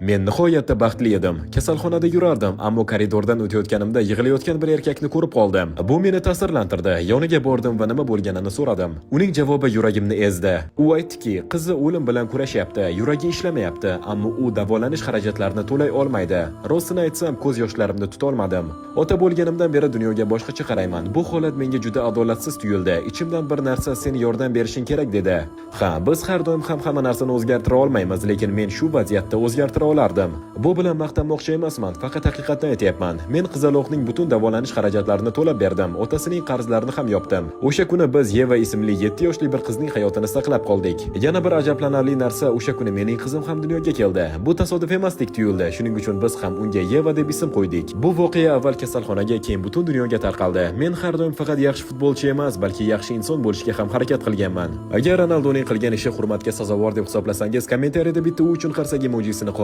Men nihoyatda baxtli edim. Kasalxonada yurardim, ammo koridordan o'tayotganimda yig'layotgan bir erkakni ko'rib qoldim. Bu meni ta'sirlantirdi. Yoniga bordim va nima bo'lganini so'radim. Uning javobi yuragimni ezdi. U aytdiki, qizi o'lim bilan kurashyapti, yuragi ishlamayapti, ammo u davolanish xarajatlarini to'lay olmaydi. Rostini aytsam, ko'z yoshlarimni tuta olmadim. Ota bo'lganimdan beri dunyoga boshqacha qarayman. Bu holat menga juda adolatsiz tuyuldi. Ichimdan bir narsa sen yordam berishing kerak dedi. Ha, biz har doim ham hamma narsani o'zgartira olmaymiz, lekin men shu vaziyatda o'zgartira olardim. Bu bilan maqtanmoqchi emasman, faqat haqiqatni aytyapman. Men qizaloqning butun davolanish xarajatlarini to'lab berdim, otasining qarzlarini ham yopdim. O'sha kuni biz Yeva ismli 7 yoshli bir qizning hayotini saqlab qoldik. Yana bir ajablanarli narsa, o'sha kuni mening qizim ham dunyoga keldi. Bu tasodif emasdek tuyuldi. Shuning uchun biz ham unga Yeva deb ism qo'ydik. Bu voqea avval kasalxonaga, keyin butun dunyoga tarqaldi. Men har doim faqat yaxshi futbolchi emas, balki yaxshi inson bo'lishga ham harakat qilganman. Agar Ronaldoning qilgan ishi hurmatga sazovor deb hisoblasangiz, kommentariyada bitta u uchun qarsak emojisini